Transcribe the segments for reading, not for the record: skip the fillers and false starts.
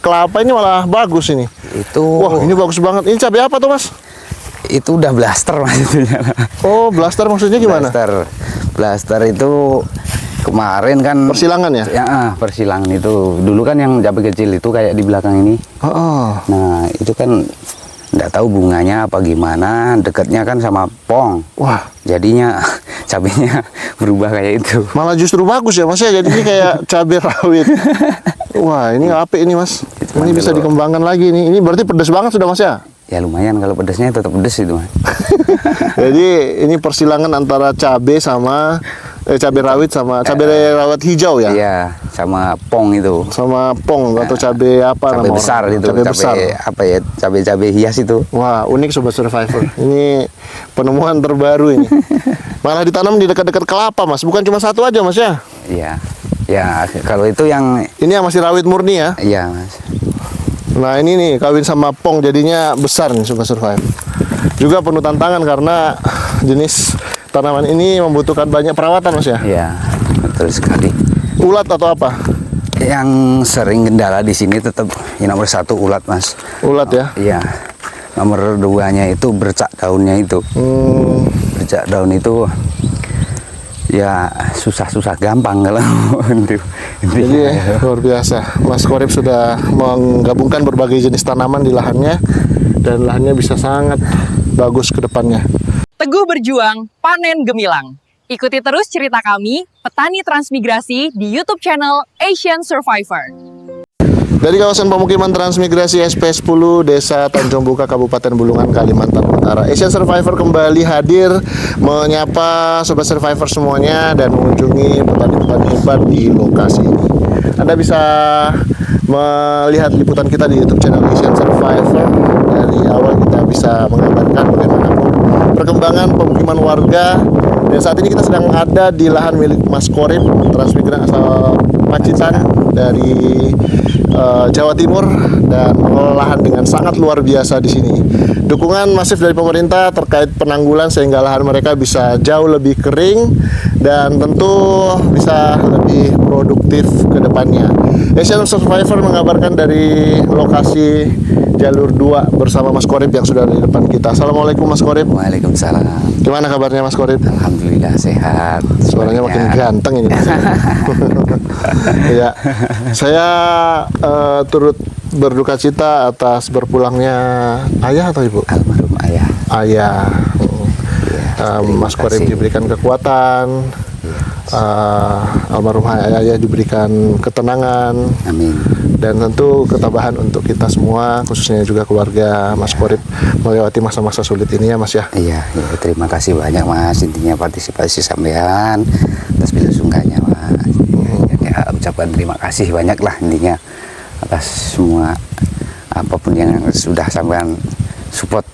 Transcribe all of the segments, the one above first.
Kelapa ini malah bagus ini. Wah, ini bagus banget. Ini cabai apa tuh, Mas? Itu udah blaster Mas itunya. Oh, blaster maksudnya gimana? Blaster itu kemarin kan persilangan ya? Ya, persilangan itu. Dulu kan yang cabai kecil itu kayak di belakang ini. Nah, itu kan nggak tahu bunganya apa gimana, dekatnya kan sama pong. Wah, jadinya cabenya berubah kayak itu. Malah justru bagus ya Mas ya, jadinya kayak cabai rawit. Wah, ini apik ini Mas. Ini bisa dikembangkan lagi nih. Ini berarti pedas banget sudah Mas ya? Ya lumayan, kalau pedasnya tetap pedas itu Mas. Jadi ini persilangan antara cabai sama cabai rawit sama cabai rawit hijau ya? Iya, sama pong itu. Sama pong atau cabai apa cabai besar itu. Cabai besar. Apa ya? Cabai hias itu. Wah, unik Sobat Survivor. Ini penemuan terbaru ini. Malah ditanam di dekat-dekat kelapa Mas. Bukan cuma satu aja Mas ya? Iya. Ya, kalau itu yang ini yang masih rawit murni ya? Iya Mas. Nah ini nih kawin sama pong jadinya besar nih Sobat Survivor. Juga penuh tantangan karena jenis tanaman ini membutuhkan banyak perawatan Mas ya? Iya, betul sekali. Ulat atau apa? Yang sering kendala di sini tetap yang nomor 1 ulat Mas. Ulat ya? Iya. Nomor 2-nya itu bercak daunnya itu. Bercak daun itu ya susah gampang kalau jadi luar biasa. Mas Qorib sudah menggabungkan berbagai jenis tanaman di lahannya dan lahannya bisa sangat bagus ke depannya. Teguh berjuang, panen gemilang. Ikuti terus cerita kami, petani transmigrasi di YouTube channel Asian Survivor. Dari kawasan pemukiman transmigrasi SP10 Desa Tanjung Buka Kabupaten Bulungan Kalimantan Utara, Asian Survivor kembali hadir menyapa Sobat Survivor semuanya dan mengunjungi petani-petani hebat di lokasi ini. Anda bisa melihat liputan kita di YouTube channel Asian Survivor. Dari awal kita bisa mengabarkan bagaimana perkembangan pemukiman warga. Dan saat ini kita sedang ada di lahan milik Mas Qorib, transmigran asal Pacitan dari Jawa Timur, dan mengelola lahan dengan sangat luar biasa di sini. Dukungan masif dari pemerintah terkait penanggulan sehingga lahan mereka bisa jauh lebih kering dan tentu bisa lebih produktif ke depannya. Asian Survivor mengabarkan dari lokasi jalur 2 bersama Mas Qorib yang sudah di depan kita. Assalamualaikum Mas Qorib. Waalaikumsalam. Gimana kabarnya Mas Qorib? Alhamdulillah sehat. Suaranya makin ganteng ini. Ya, saya turut berduka cita atas berpulangnya ayah atau ibu? Almarhum ayah. Ayah. Mas Qorib diberikan kekuatan. Almarhum ayah diberikan ketenangan. Amin. Dan tentu ketabahan untuk kita semua, khususnya juga keluarga Mas Qorib melewati masa-masa sulit ini ya Mas ya. Iya, terima kasih banyak Mas, intinya partisipasi sampean atas bela sungkanya Mas. Ya, ucapkan terima kasih banyak lah intinya atas semua apapun yang sudah sampean support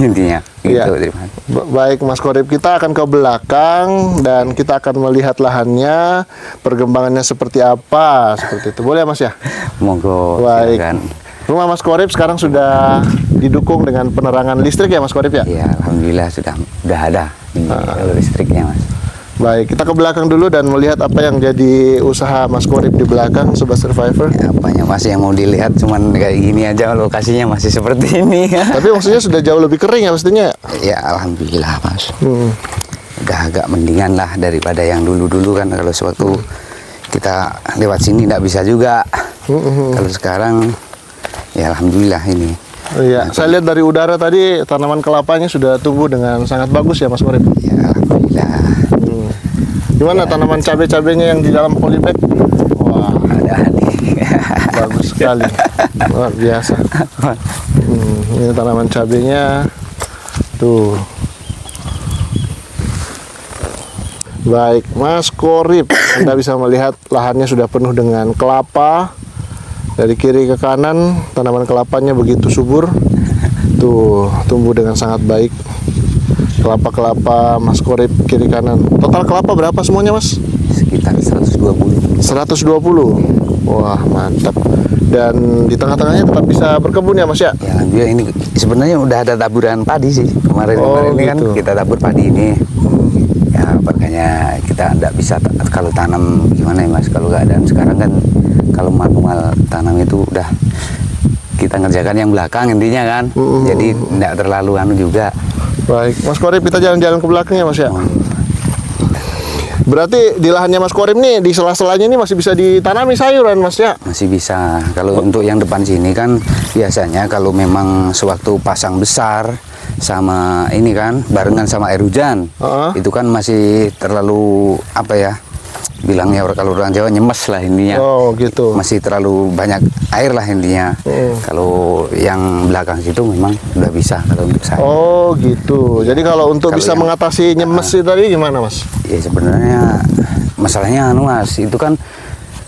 intinya. Iya. Gitu, terima kasih. Baik Mas Qorib, kita akan ke belakang dan kita akan melihat lahannya, perkembangannya seperti apa, seperti itu. Boleh Mas ya? Monggo. Baik. Silakan. Rumah Mas Qorib sekarang sudah didukung dengan penerangan listrik ya Mas Qorib ya? Ya, alhamdulillah sudah ada ini listriknya Mas. Baik, kita ke belakang dulu dan melihat apa yang jadi usaha Mas Qorib di belakang Sobat Survivor. Ya, apanya Mas yang mau dilihat cuman kayak gini aja, lokasinya masih seperti ini. Tapi maksudnya sudah jauh lebih kering ya pastinya? Ya, alhamdulillah Mas. Udah agak mendingan lah daripada yang dulu-dulu kan, kalau sewaktu kita lewat sini nggak bisa juga. Kalau sekarang ya alhamdulillah ini. Iya, saya lihat dari udara tadi tanaman kelapanya sudah tumbuh dengan sangat bagus ya Mas Qorib. Ya alhamdulillah. Gimana tanaman cabai-cabainya yang di dalam polybag? Wah, ada nih. bagus sekali, luar biasa. Ini tanaman cabainya tuh. Baik, Mas Qorib, Anda bisa melihat lahannya sudah penuh dengan kelapa. Dari kiri ke kanan, tanaman kelapanya begitu subur. Tuh, tumbuh dengan sangat baik. Kelapa-kelapa Mas Qorib kiri kanan. Total kelapa berapa semuanya Mas? Sekitar 120. 120. Wah, mantap. Dan di tengah-tengahnya tetap bisa berkebun ya Mas ya? Ya alhamdulillah, ini sebenarnya udah ada taburan padi sih. Kemarin ini kan gitu. kita tabur padi ini. Ya makanya kita nggak bisa kalau tanam gimana ya Mas, kalau keadaan sekarang kan Kalau manual tanam itu udah kita ngerjakan yang belakang intinya kan. Jadi tidak terlalu anu juga. Baik, Mas Korip, kita jalan-jalan ke belakangnya Mas ya. Berarti di lahannya Mas Korip nih, di sela-selanya ini masih bisa ditanami sayuran Mas ya? Masih bisa. Kalau untuk yang depan sini kan biasanya kalau memang sewaktu pasang besar sama ini kan barengan sama air hujan, itu kan masih terlalu apa ya? Bilangnya kalau orang Jawa nyemes lah intinya. Oh gitu. Masih terlalu banyak air lah intinya. Kalau yang belakang situ memang udah bisa kalau untuk saya. Oh gitu. Jadi kalau untuk bisa mengatasi nyemes itu tadi gimana Mas? Ya sebenarnya masalahnya anu Mas, itu kan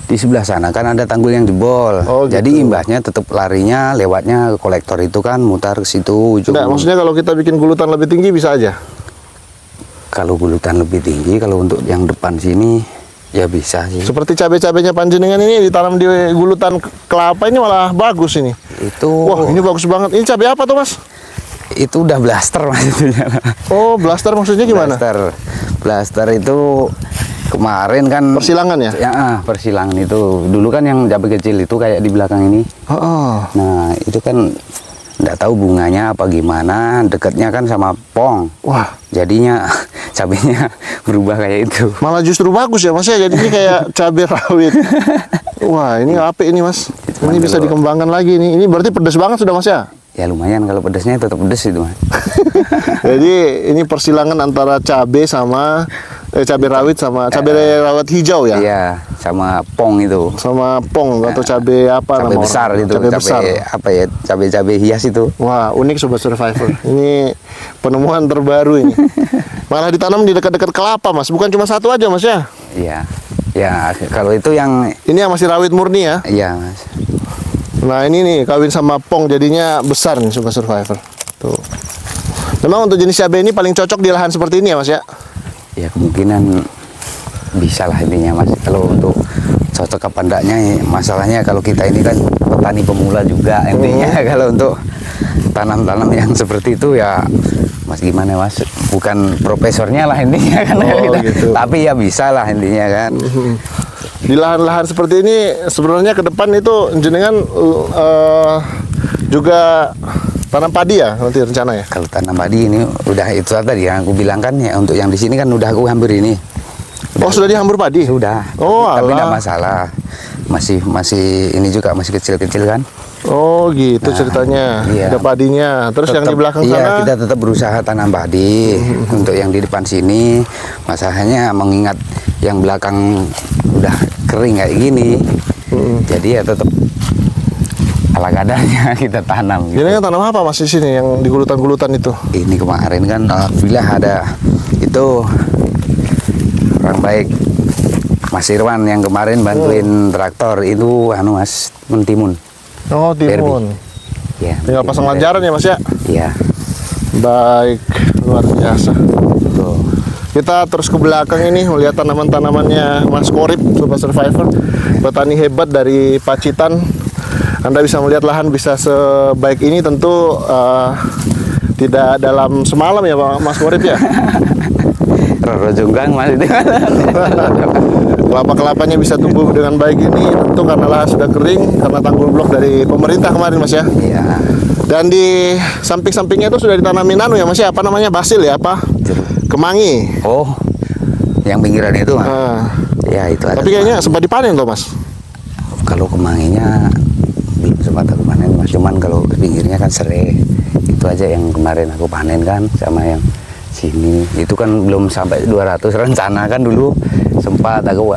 di sebelah sana kan ada tanggul yang jebol. Oh, gitu. Jadi imbasnya tetap larinya lewatnya ke kolektor itu kan mutar ke situ ujung. Enggak, maksudnya kalau kita bikin gulutan lebih tinggi bisa aja? Kalau gulutan lebih tinggi, kalau untuk yang depan sini ya bisa sih. Seperti cabai-cabainya panjenengan ini ditanam di gulutan kelapa ini malah bagus ini. Itu Wah, ini bagus banget. Ini cabai apa tuh Mas? itu udah blaster maksudnya. Oh, blaster maksudnya gimana? Blaster itu kemarin kan Persilangan ya? Ya, persilangan itu. Dulu kan yang cabai kecil itu kayak di belakang ini. Nah, itu kan nggak tahu bunganya apa gimana, dekatnya kan sama pong. Wah, jadinya cabenya berubah kayak itu. malah justru bagus ya Mas ya. Jadi ini kayak cabai rawit. Wah, ini apik ini Mas. Ini bisa dikembangkan lagi nih. Ini berarti pedas banget sudah Mas ya? Ya lumayan, kalau pedasnya tetap pedas itu Mas. Jadi ini persilangan antara cabai sama cabai rawit sama cabai rawit hijau ya? Iya, sama pong itu. Sama pong atau cabai apa Cabai nama besar orang? itu, Cabai besar. apa ya? Cabai hias itu. Wah, unik Sobat Survivor. Ini penemuan terbaru ini. Malah ditanam di dekat-dekat kelapa Mas, bukan cuma satu aja Mas ya? Iya. Ya, kalau itu yang Ini yang masih rawit murni ya? iya Mas. Nah ini nih kawin sama pong jadinya besar nih Sobat Survivor. Tuh. Memang untuk jenis cabai ini paling cocok di lahan seperti ini ya Mas ya? Ya kemungkinan bisa lah intinya Mas. Kalau untuk cocok apa enggaknya, masalahnya kalau kita ini kan petani pemula juga intinya. Kalau untuk tanam-tanam yang seperti itu ya Mas gimana Mas, bukan profesornya lah intinya kan. Gitu. Tapi ya bisa lah intinya kan. Di lahan-lahan seperti ini sebenarnya ke depan itu jenengan juga tanam padi ya nanti rencana ya? Kalau tanam padi ini udah itu tadi yang aku bilang kan ya, untuk yang di sini kan udah aku hampir ini. Oh sudah dihambur padi? Sudah. Oh tapi alah. tidak masalah. Masih ini juga masih kecil-kecil kan. Oh gitu ceritanya. iya. Ada padinya. Terus yang di belakang iya, sana? kita tetap berusaha tanam padi. Untuk yang di depan sini, masalahnya mengingat yang belakang udah kering kayak gini. Jadi ya tetap ala kadarnya kita tanam. Gitu. Jenengan tanam apa Mas di sini yang di gulutan-gulutan itu? Ini kemarin kan alhamdulillah ada itu orang baik Mas Irwan yang kemarin bantuin traktor itu anu Mas, mentimun. Oh timun. Ya, Tinggal pasang lanjaran ya Mas ya? Iya. Baik, luar biasa. Tuh. Kita terus ke belakang ini melihat tanaman-tanamannya Mas Korip, Sobat Survivor, petani hebat dari Pacitan. Anda bisa melihat lahan bisa sebaik ini tentu tidak dalam semalam ya Pak Mas Korip ya. Roro Jonggang Mas itu. Kelapa-kelapanya bisa tumbuh dengan baik ini tentu karena lahan sudah kering karena tanggul blok dari pemerintah kemarin Mas ya. Iya. Dan di samping-sampingnya itu sudah ditanamin anu ya Mas ya, apa namanya, basil ya, apa? Kemangi. Oh, yang pinggiran itu Mas. Ya itu ada. Tapi kayaknya sempat dipanen loh Mas. Kalau kemanginya belum sempat aku panen Mas, cuman kalau pinggirnya kan serai. Itu aja yang kemarin aku panen kan, sama yang sini. Itu kan belum sampai 200 rencana kan dulu. Sempat aku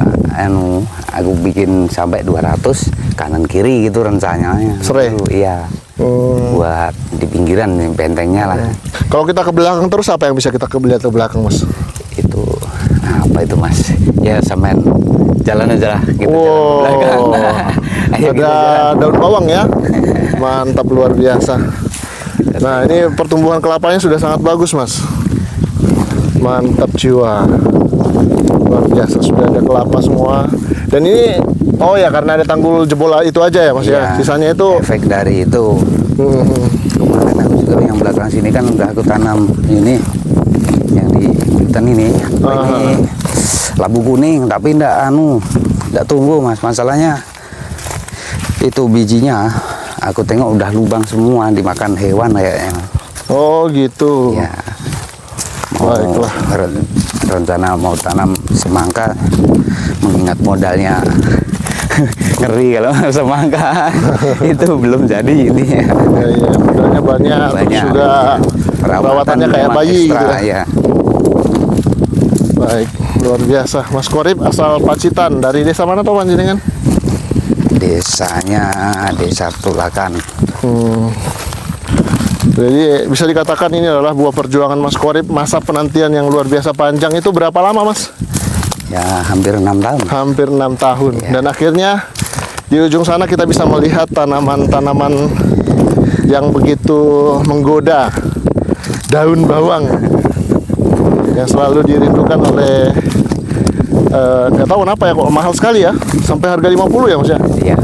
bikin sampai 200 kanan kiri gitu rencananya. Serai? Iya. Buat di pinggiran nih, bentengnya lah. Kalau kita ke belakang terus apa yang bisa kita lihat ke belakang Mas? Itu apa itu Mas? Ya sampean jalan aja lah gitu, Wow. jalan ke belakang. Ayo kita Ada jalan. daun bawang ya. Mantap, luar biasa. Nah, ini pertumbuhan kelapanya sudah sangat bagus Mas. Mantap jiwa. Luar biasa, sudah ada kelapa semua. Dan ini oh ya karena ada tanggul jebol itu aja ya Mas ya. Iya, Sisanya itu efek dari itu. Kemarin aku juga yang belakang sini kan udah aku tanam ini yang di hutan ini. Ini labu kuning tapi ndak tumbuh Mas. Masalahnya Itu bijinya aku tengok udah lubang semua dimakan hewan kayaknya. Oh gitu. Ya. Mau Baiklah. rencana mau tanam semangka, mengingat modalnya ngeri kalau semangka itu belum jadi ini. Ya, iya, modalnya banyak, terus juga perawatannya kayak memang bayi ekstra, gitu ya. ya. Baik, luar biasa. Mas Qorib asal Pacitan, dari desa mana tuh panjenengan? Desanya Desa Tulakan. Jadi bisa dikatakan ini adalah buah perjuangan Mas Qorib, masa penantian yang luar biasa panjang. Itu berapa lama Mas? Ya hampir 6 tahun. Hampir 6 tahun. Iya. Dan akhirnya di ujung sana kita bisa melihat tanaman-tanaman yang begitu menggoda, daun bawang yang selalu dirindukan oleh nggak tahu kenapa ya, kok mahal sekali ya, sampai harga 50 ya Mas ya. Iya.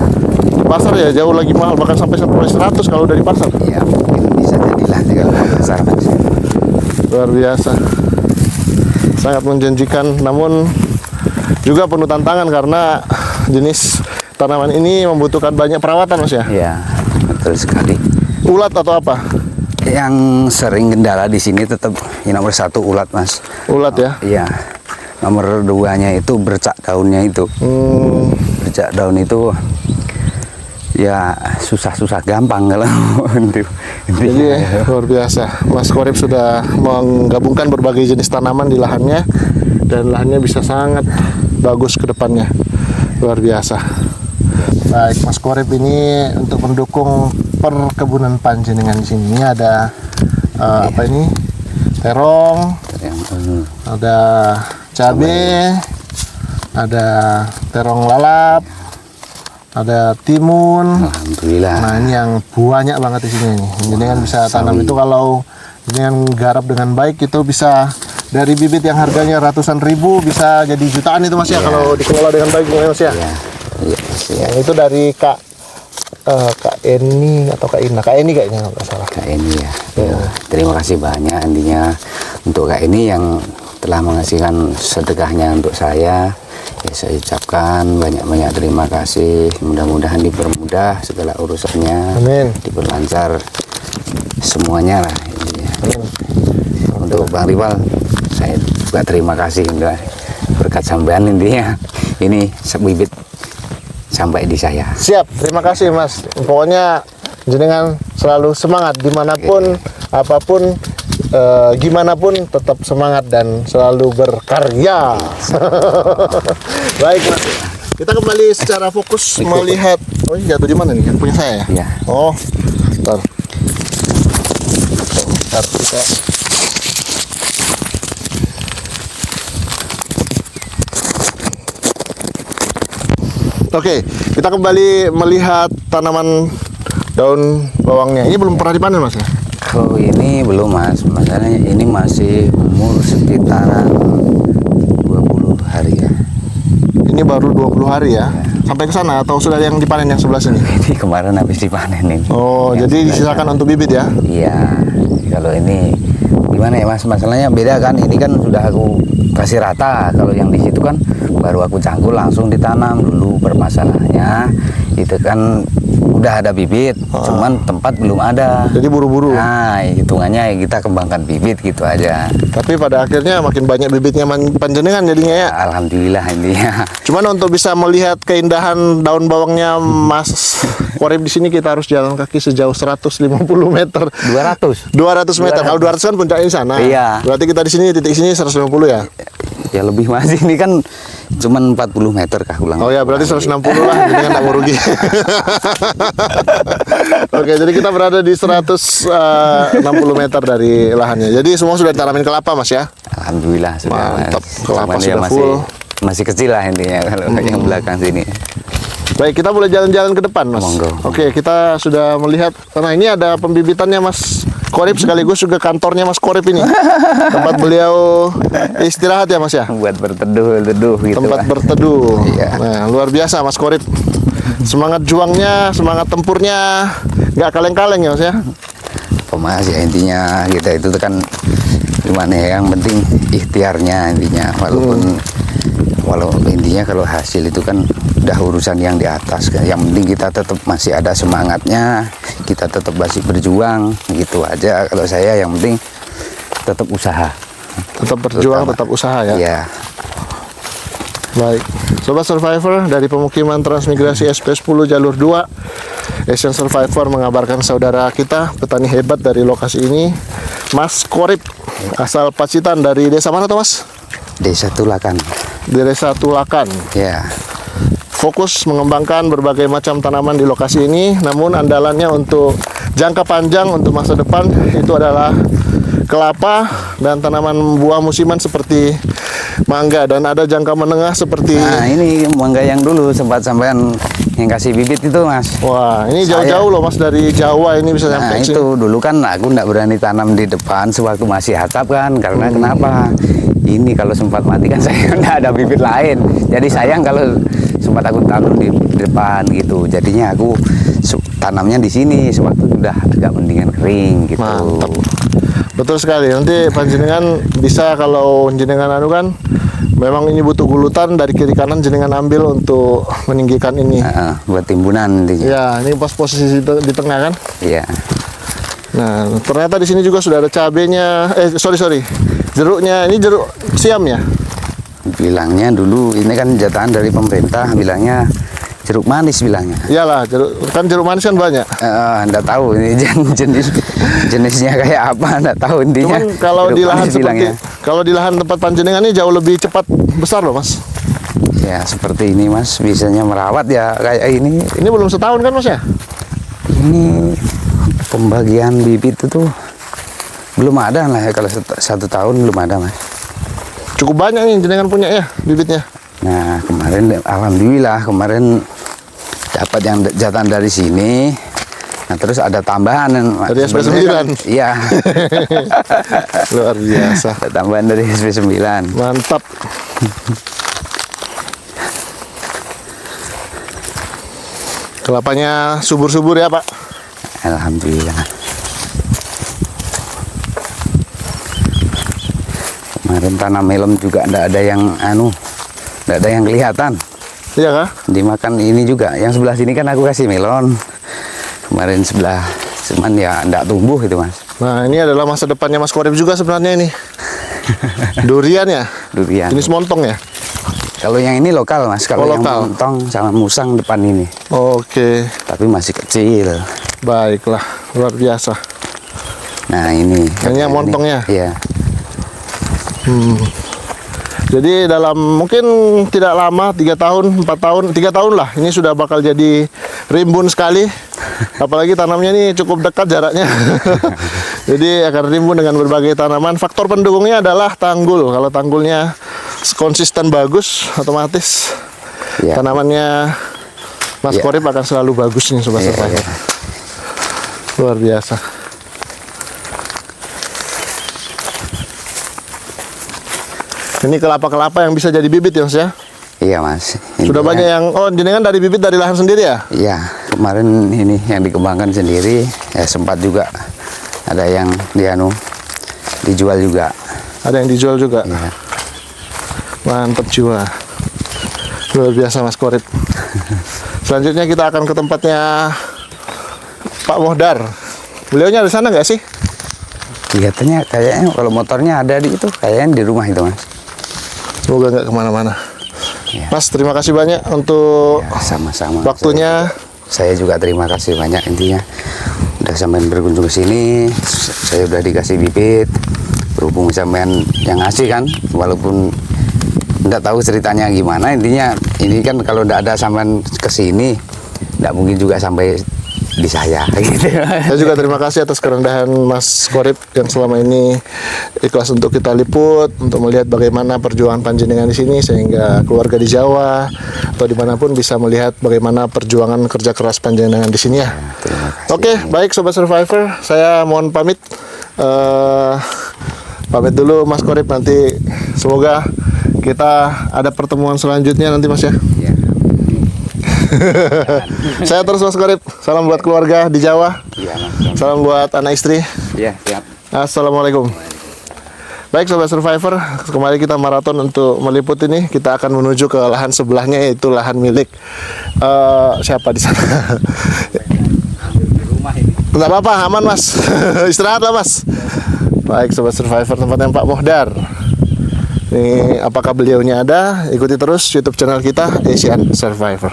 Di pasar ya jauh lagi mahal, bahkan sampai 100 kalau dari pasar. Ya mungkin bisa jadilah kalau besar, Mas. Luar biasa, sangat menjanjikan, namun juga penuh tantangan karena jenis tanaman ini membutuhkan banyak perawatan Mas ya. Iya, betul sekali. Ulat atau apa? Yang sering kendala di sini tetap yang nomor 1 ulat, Mas. Ulat ya. Iya. Nomor 2-nya itu bercak daunnya itu. Bercak daun itu ya susah-susah gampang kalau Jadi luar biasa, Mas Qorib sudah menggabungkan berbagai jenis tanaman di lahannya, dan lahannya bisa sangat bagus ke depannya. Luar biasa. Baik, Mas Qorib ini untuk mendukung perkebunan panjenengan di sini. Ini ada apa ini? Terong, ada cabai, ada terong lalap, ada timun. Alhamdulillah. Nah ini yang banyak banget di sini nih. Jadi kan bisa tanam itu, kalau dengan garap dengan baik itu bisa dari bibit yang harganya ratusan ribu bisa jadi jutaan itu Mas ya, kalau dikelola dengan baik Mas ya. Iya. Iya, Mas, ya. Yang itu dari Kak Eni atau Kak Ina, Kak Eni kayaknya kalau nggak salah. Kak Eni ya. Ya. Terima kasih banyak intinya untuk Kak Eni yang telah mengasihkan sedekahnya untuk saya. Ya, saya ucapkan banyak-banyak terima kasih. Mudah-mudahan dipermudah segala urusannya, Amin. diperlancar semuanya lah. Intinya. Untuk Bang Rival, saya juga terima kasih untuk berkat sampean intinya. Ini sebibit sampai di saya. Siap, terima kasih Mas. Pokoknya jenengan selalu semangat dimanapun, apapun, gimana pun tetap semangat dan selalu berkarya. Baik Mas, kita kembali secara fokus melihat. Oh ini jatuh di mana nih? Yang punya saya ya? Iya. Oh, bentar. Bentar kita. Oke, kita kembali melihat tanaman daun bawangnya. Ini belum pernah dipanen Mas ya? Kalau ini belum, Mas, masalahnya ini masih umur sekitaran 20 hari ya. Ini baru 20 hari ya? Sampai ke sana atau sudah yang dipanen yang sebelah sini? Ini kemarin habis dipanen ini. Oh, Yang jadi sebelah disisakan sana. untuk bibit ya? Iya. Kalau ini gimana ya Mas? Masalahnya beda kan. Ini kan sudah aku kasih rata. Kalau yang di situ kan baru aku cangkul langsung ditanam dulu. Permasalahannya itu kan udah ada bibit, cuman tempat belum ada. Jadi buru-buru. Nah, hitungannya kita kembangkan bibit gitu aja. Tapi pada akhirnya makin banyak bibitnya panjenengan jadinya ya. Alhamdulillah intinya. Cuman untuk bisa melihat keindahan daun bawangnya Mas Qorib di sini kita harus jalan kaki sejauh 150 meter. 200. 200 meter. Kalau 200 kan puncaknya di sana. Iya. Berarti kita di sini titik sini 150 ya. Ya lebih masih ini kan cuman 40 meter kah ulang. Oh ya, berarti 160 lah, jadi kan nggak mau rugi. Oke, jadi kita berada di 160 meter dari lahannya. Jadi semua sudah ditanamin kelapa Mas ya? Alhamdulillah sudah. Mantap, Mas. kelapa Cuman sudah masih, full. masih kecil lah intinya kalau yang belakang sini. Baik, kita boleh jalan-jalan ke depan Mas. Monggo. Oke, kita sudah melihat. Nah ini ada pembibitannya Mas Qorib, sekaligus juga kantornya Mas Qorib ini. Tempat beliau istirahat ya Mas ya? Buat berteduh gitu. Tempat lah. berteduh. Iya. Nah, luar biasa Mas Qorib. Semangat juangnya, semangat tempurnya nggak kaleng-kaleng ya Mas ya? Mas ya intinya kita itu kan gimana ya, yang penting ikhtiarnya intinya, walaupun walau intinya kalau hasil itu kan udah urusan yang di atas. Yang penting kita tetap masih ada semangatnya, kita tetap masih berjuang, gitu aja. Kalau saya yang penting tetap usaha. Tetap berjuang, tetap usaha ya. Iya. Baik, Sobat Survivor dari pemukiman transmigrasi SP10 jalur 2, Asian Survivor mengabarkan saudara kita, petani hebat dari lokasi ini, Mas Korip, asal Pacitan, dari desa mana tuh Mas? Desa Tulakan. Desa Tulakan. Ya. Fokus mengembangkan berbagai macam tanaman di lokasi ini, namun andalannya untuk jangka panjang, untuk masa depan, itu adalah kelapa dan tanaman buah musiman seperti mangga, dan ada jangka menengah seperti... Nah, ini mangga yang dulu sempat sampean yang kasih bibit itu, Mas. Wah, ini jauh-jauh loh Mas, dari Jawa ini bisa Nah, sampai itu sini. dulu kan aku nggak berani tanam di depan sewaktu masih atap kan, karena kenapa? Ini kalau sempat mati kan saya nggak ada bibit lain. Jadi sayang kalau sempat aku tanam di depan gitu. Jadinya aku tanamnya di sini sewaktu sudah agak mendingan kering gitu. Mantap. Betul sekali. Nanti panjenengan bisa, kalau jenengan anu kan, memang ini butuh gulutan dari kiri kanan, jenengan ambil untuk meninggikan ini. Buat timbunan intinya. Ya, ini pas posisi di tengah kan. Iya. Nah, ternyata di sini juga sudah ada cabenya. Sorry. Jeruknya, ini jeruk siam ya? Bilangnya dulu ini kan jatahan dari pemerintah, bilangnya jeruk manis bilangnya. Iyalah, jeruk manis kan banyak. Enggak tahu ini jenisnya kayak apa, enggak tahu intinya. Cuman kalau jeruk di lahan manis seperti bilangnya. kalau di lahan tempat panjenengan ini jauh lebih cepat besar loh Mas. Ya seperti ini Mas, bisanya merawat ya kayak ini. Ini belum setahun kan Mas ya? Ini pembagian bibit itu belum ada lah ya, kalau 1 tahun belum ada Mas. Cukup banyak nih jenengan punya ya bibitnya. Nah kemarin alhamdulillah kemarin dapat yang jatahan dari sini. Nah terus ada tambahan dari SP9. Iya. Luar biasa. Ada tambahan dari SP9. Mantap. Kelapanya subur-subur ya Pak. Alhamdulillah. Kemarin tanam melon juga enggak ada yang enggak ada yang kelihatan. Iya kah? Dimakan ini juga. Yang sebelah sini kan aku kasih melon. Kemarin sebelah cuman ya enggak tumbuh itu Mas. Nah, ini adalah masa depannya Mas Korip juga sebenarnya ini. Durian ya? Durian. Jenis montong ya? Kalau yang ini lokal Mas. Kalau yang lokal. montong sama musang depan ini. Oke. Tapi masih kecil. Baiklah, luar biasa. Nah ini. Ini yang montongnya? Iya. Jadi dalam mungkin tidak lama, 3 tahun, 4 tahun, 3 tahun lah, ini sudah bakal jadi rimbun sekali. Apalagi tanamnya ini cukup dekat jaraknya. Jadi akan rimbun dengan berbagai tanaman. Faktor pendukungnya adalah tanggul. Kalau tanggulnya konsisten bagus, otomatis Ya. tanamannya Mas Ya. Korip akan selalu bagus nih Sobat Iya, Survivor. iya. Luar biasa. Ini kelapa-kelapa yang bisa jadi bibit ya Mas ya? Iya Mas. Sudah Intinya- banyak yang, jenengan dari bibit dari lahan sendiri ya? Iya, kemarin ini yang dikembangkan sendiri, ya sempat juga ada yang dijual juga. Ada yang dijual juga? Ya. Mantap jiwa. Luar biasa Mas Korip. Selanjutnya kita akan ke tempatnya Pak Mohdar. Beliaunya di sana nggak sih? Kelihatannya kayaknya kalau motornya ada di itu, kayaknya di rumah itu Mas. Semoga nggak kemana-mana. Ya. Mas, terima kasih banyak untuk Ya, sama-sama. waktunya. Saya juga terima kasih banyak intinya. Udah sampean berkunjung ke sini, saya udah dikasih bibit. Berhubung sampean yang ngasih kan, walaupun nggak tahu ceritanya gimana, intinya ini kan kalau nggak ada sampean ke sini, nggak mungkin juga sampai di saya gitu. Saya juga terima kasih atas kerendahan Mas Korip yang selama ini ikhlas untuk kita liput, untuk melihat bagaimana perjuangan panjenengan di sini, sehingga keluarga di Jawa atau dimanapun bisa melihat bagaimana perjuangan kerja keras panjenengan di sini ya. Terima kasih. Oke, baik Sobat Survivor, saya mohon pamit. Pamit dulu Mas Korip, nanti semoga kita ada pertemuan selanjutnya nanti Mas ya. Ya. Saya terus Mas Korip. Salam buat keluarga di Jawa. Iya, Mas. Salam buat anak istri. Iya, siap. Assalamualaikum. Baik Sobat Survivor, kembali kita maraton untuk meliput ini. Kita akan menuju ke lahan sebelahnya, yaitu lahan milik siapa di sana? Nggak apa-apa, aman Mas. Istirahat lah Mas. Baik Sobat Survivor, tempatnya Pak Mohdar. Ini apakah beliaunya ada? Ikuti terus YouTube channel kita Asian Survivor.